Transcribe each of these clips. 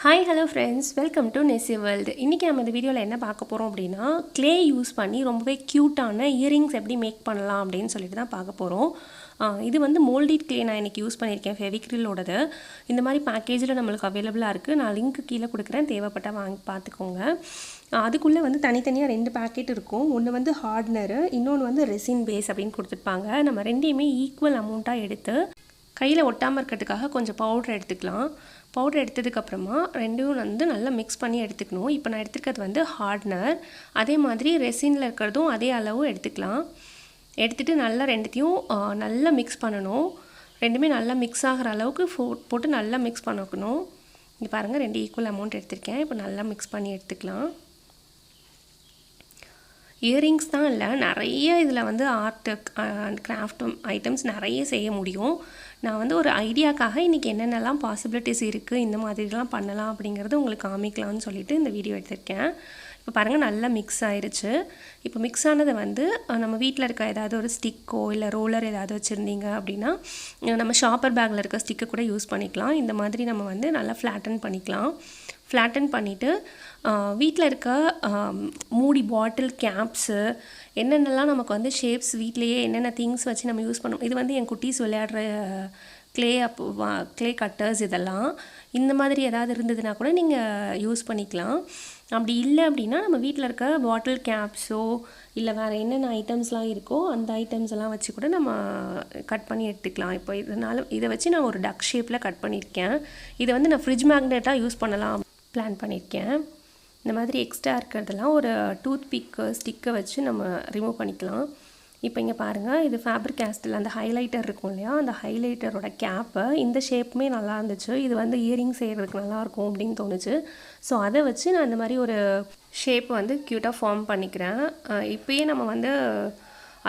Hi hello friends, welcome to Nessie world. இன்றைக்கி நம்ம இந்த வீடியோவில் என்ன பார்க்க போகிறோம் அப்படின்னா, க்ளே யூஸ் பண்ணி ரொம்பவே க்யூட்டான இயரிங்ஸ் எப்படி மேக் பண்ணலாம் அப்படின்னு சொல்லிட்டு தான் பார்க்க போகிறோம். இது வந்து மோல்டிட் க்ளே நான் இன்றைக்கி யூஸ் பண்ணியிருக்கேன், ஃபெவிக்ரிலோடது. இந்த மாதிரி பேக்கேஜில் நம்மளுக்கு அவைலபிளாக இருக்குது. நான் லிங்க்கு கீழே கொடுக்குறேன், தேவைப்பட்டால் வாங்கி பார்த்துக்கோங்க. அதுக்குள்ளே வந்து தனித்தனியாக 2 பேக்கெட் இருக்கும். ஒன்று வந்து ஹார்ட்னரு, இன்னொன்று வந்து ரெசின் பேஸ் அப்படின்னு கொடுத்துருப்பாங்க. நம்ம ரெண்டையுமே ஈக்குவல் அமௌண்ட்டாக எடுத்து கையில் ஒட்டாமல் இருக்கிறதுக்காக கொஞ்சம் பவுடர் எடுத்துக்கலாம். பவுடர் எடுத்ததுக்கப்புறமா ரெண்டும் வந்து நல்லா மிக்ஸ் பண்ணி எடுத்துக்கணும். இப்போ நான் எடுத்துக்கிறது வந்து ஹார்ட்னர், அதே மாதிரி ரெசினில் இருக்கிறதும் அதே அளவு எடுத்துக்கலாம். எடுத்துகிட்டு நல்லா ரெண்டுத்தையும் நல்லா மிக்ஸ் பண்ணணும். ரெண்டுமே நல்லா மிக்ஸ் ஆகிற அளவுக்கு போட்டு நல்லா மிக்ஸ் பண்ணணும். இங்கே பாருங்கள், 2 ஈக்குவல் அமௌண்ட் எடுத்திருக்கேன். இப்போ நல்லா மிக்ஸ் பண்ணி எடுத்துக்கலாம். இயரிங்ஸ் தான் இல்லை, நிறைய இதில் வந்து ஆர்ட் அண்ட் கிராஃப்ட் ஐட்டம்ஸ் நிறைய செய்ய முடியும். நான் வந்து ஒரு ஐடியாக்காக இன்றைக்கி என்னென்னலாம் பாசிபிலிட்டிஸ் இருக்குது, இந்த மாதிரிலாம் பண்ணலாம் அப்படிங்கிறது உங்களுக்கு காமிக்கலாம்னு சொல்லிட்டு இந்த வீடியோ எடுத்திருக்கேன். இப்போ பாருங்கள், நல்லா மிக்ஸ் ஆயிடுச்சு. இப்போ மிக்ஸ் ஆனதை வந்து நம்ம வீட்டில் இருக்க ஏதாவது ஒரு ஸ்டிக்கோ இல்லை ரோலர் ஏதாவது வச்சுருந்தீங்க அப்படின்னா, நம்ம ஷாப்பர் பேக்கில் இருக்க ஸ்டிக்கை கூட யூஸ் பண்ணிக்கலாம். இந்த மாதிரி நம்ம வந்து நல்லா ஃப்ளாட்டன் பண்ணிக்கலாம். ஃப்ளாட்டன் பண்ணிவிட்டு வீட்டில் இருக்க மூடி, பாட்டில், கேப்ஸு, என்னென்னலாம் நமக்கு வந்து ஷேப்ஸ் வீட்லேயே என்னென்ன திங்ஸ் வச்சு நம்ம யூஸ் பண்ணோம். இது வந்து என் குட்டீஸ் விளையாடுற க்ளே கட்டர்ஸ். இதெல்லாம் இந்த மாதிரி ஏதாவது இருந்ததுன்னா கூட நீங்கள் யூஸ் பண்ணிக்கலாம். அப்படி இல்லை அப்படின்னா நம்ம வீட்டில் இருக்க பாட்டில் கேப்ஸோ இல்லை வேறு என்னென்ன ஐட்டம்ஸ்லாம் இருக்கோ அந்த ஐட்டம்ஸ் எல்லாம் வச்சு கூட நம்ம கட் பண்ணி எடுத்துக்கலாம். இப்போ இதை வச்சு நான் ஒரு டக் ஷேப்பில் கட் பண்ணியிருக்கேன். இதை வந்து நான் ஃப்ரிட்ஜ் மேக்னெட்டாக யூஸ் பண்ணலாம் பிளான் பண்ணியிருக்கேன். இந்த மாதிரி எக்ஸ்ட்ரா இருக்கிறதெல்லாம் ஒரு டூத் பிக்கு, ஸ்டிக்கை வச்சு நம்ம ரிமூவ் பண்ணிக்கலாம். இப்போ இங்கே பாருங்கள், இது ஃபேப்ரிக் கேஸ்டில் அந்த ஹைலைட்டர் இருக்கும் இல்லையா, அந்த ஹைலைட்டரோட கேப்பு இந்த ஷேப்புமே நல்லா இருந்துச்சு. இது வந்து இயரிங் செய்கிறதுக்கு நல்லாயிருக்கும் அப்படின்னு தோணுச்சு. ஸோ அதை வச்சு நான் இந்த மாதிரி ஒரு ஷேப் வந்து க்யூட்டாக ஃபார்ம் பண்ணிக்கிறேன். இப்போயே நம்ம வந்து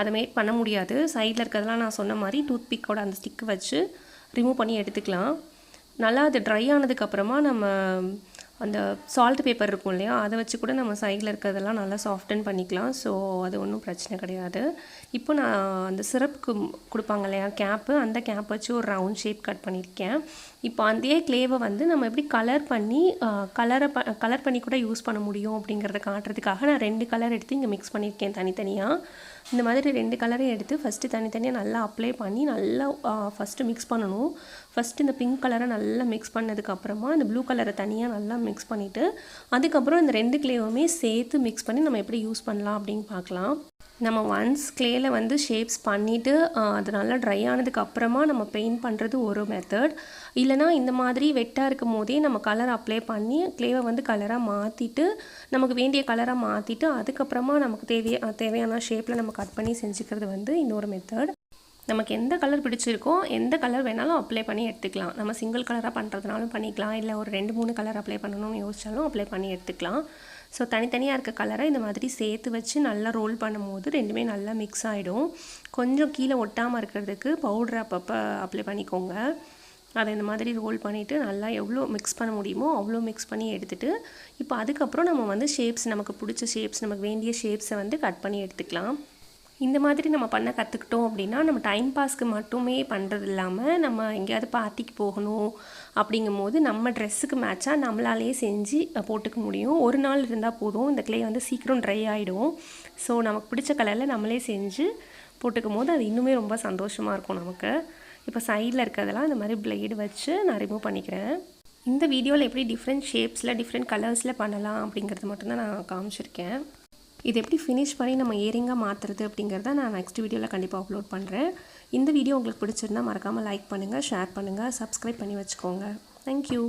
அதை மேக் பண்ண முடியாது. சைடில் இருக்கிறதெல்லாம் நான் சொன்ன மாதிரி டூத் பிக்கோட அந்த ஸ்டிக்கை வச்சு ரிமூவ் பண்ணி எடுத்துக்கலாம். நல்லா அது ட்ரை ஆனதுக்கப்புறமா நம்ம அந்த சால்ட் பேப்பர் இருக்கும் இல்லையா, அதை வச்சு கூட நம்ம சைடில் இருக்கிறதெல்லாம் நல்லா சாஃப்டன் பண்ணிக்கலாம். ஸோ அது ஒன்றும் பிரச்சனை கிடையாது. இப்போ நான் அந்த சிரப்புக்கு கொடுப்பாங்க இல்லையா கேப்பு, அந்த கேப் வச்சு ஒரு ரவுண்ட் ஷேப் கட் பண்ணியிருக்கேன். இப்போ அதே க்ளேவை வந்து நம்ம எப்படி கலர் பண்ணி கூட யூஸ் பண்ண முடியும் அப்படிங்கிறத காட்டுறதுக்காக நான் 2 கலர் எடுத்து இங்கே மிக்ஸ் பண்ணியிருக்கேன் தனித்தனியாக. இந்த மாதிரி 2 கலரையும் எடுத்து ஃபஸ்ட்டு தனித்தனியாக நல்லா அப்ளை பண்ணி நல்லா ஃபஸ்ட்டு மிக்ஸ் பண்ணணும். ஃபஸ்ட்டு இந்த பிங்க் கலரை நல்லா மிக்ஸ் பண்ணதுக்கப்புறமா இந்த ப்ளூ கலரை தனியாக நல்லா மிக்ஸ் பண்ணிவிட்டு அதுக்கப்புறம் இந்த 2 க்ளேவுமே சேர்த்து மிக்ஸ் பண்ணி நம்ம எப்படி யூஸ் பண்ணலாம் அப்படின்னு பார்க்கலாம். நம்ம ஒன்ஸ் க்ளேயில் வந்து ஷேப்ஸ் பண்ணிவிட்டு அது நல்லா ட்ரை ஆனதுக்கப்புறமா நம்ம பெயிண்ட் பண்ணுறது ஒரு மெத்தட். இல்லைனா இந்த மாதிரி வெட்டாக இருக்கும் போதே நம்ம கலர் அப்ளை பண்ணி க்ளேவை வந்து கலராக மாற்றிட்டு நமக்கு வேண்டிய கலராக மாற்றிட்டு அதுக்கப்புறமா நமக்கு தேவையான ஷேப்பில் நம்ம கட் பண்ணி செஞ்சுக்கிறது வந்து இன்னொரு மெத்தட். நமக்கு எந்த கலர் பிடிச்சிருக்கோ எந்த கலர் வேணாலும் அப்ளை பண்ணி எடுத்துக்கலாம். நம்ம சிங்கிள் கலராக பண்ணுறதுனாலும் பண்ணிக்கலாம், இல்லை ஒரு 2-3 கலர் அப்ளை பண்ணணும்னு யோசிச்சாலும் அப்ளை பண்ணி எடுத்துக்கலாம். ஸோ தனித்தனியாக இருக்க கலரை இந்த மாதிரி சேர்த்து வச்சு நல்லா ரோல் பண்ணும்போது ரெண்டுமே நல்லா மிக்ஸ் ஆகிடும். கொஞ்சம் கீழே ஒட்டாமல் இருக்கிறதுக்கு பவுடர் அப்பப்போ அப்ளை பண்ணிக்கோங்க. அதை இந்த மாதிரி ரோல் பண்ணிவிட்டு நல்லா எவ்வளோ மிக்ஸ் பண்ண முடியுமோ அவ்வளோ மிக்ஸ் பண்ணி எடுத்துகிட்டு இப்போ அதுக்கப்புறம் நம்ம வந்து ஷேப்ஸ், நமக்கு பிடிச்ச ஷேப்ஸ், நமக்கு வேண்டிய ஷேப்ஸை வந்து கட் பண்ணி எடுத்துக்கலாம். இந்த மாதிரி நம்ம பண்ண கற்றுக்கிட்டோம் அப்படின்னா நம்ம டைம் பாஸ்க்கு மட்டுமே பண்ணுறது இல்லாமல் நம்ம எங்கேயாவது பார்ட்டிக்கு போகணும் அப்படிங்கும் போது நம்ம ட்ரெஸ்ஸுக்கு மேட்சாக நம்மளாலேயே செஞ்சு போட்டுக்க முடியும். ஒரு நாள் இருந்தால் போதும், இந்த க்ளே வந்து சீக்கிரம் ட்ரை ஆகிடும். ஸோ நமக்கு பிடிச்ச கலரில் நம்மளே செஞ்சு போட்டுக்கும் போது அது இன்னுமே ரொம்ப சந்தோஷமாக இருக்கும் நமக்கு. இப்போ சைடில் இருக்கிறதெல்லாம் இந்த மாதிரி பிளேடு வச்சு நான் ரிமூவ் பண்ணிக்கிறேன். இந்த வீடியோவில் எப்படி டிஃப்ரெண்ட் ஷேப்ஸில் டிஃப்ரெண்ட் கலர்ஸில் பண்ணலாம் அப்படிங்கிறது மட்டும்தான் நான் காமிச்சிருக்கேன். இது எப்படி ஃபினிஷ் பண்ணி நம்ம இயரிங்காக மாற்றுறது அப்படிங்கிறத நான் நெக்ஸ்ட் வீடியோவில் கண்டிப்பாக அப்லோட் பண்ணுறேன். இந்த வீடியோ உங்களுக்கு பிடிச்சிருந்தால் மறக்காமல் லைக் பண்ணுங்கள், ஷேர் பண்ணுங்கள், சப்ஸ்கிரைப் பண்ணி வச்சுக்கோங்க. தேங்க்யூ.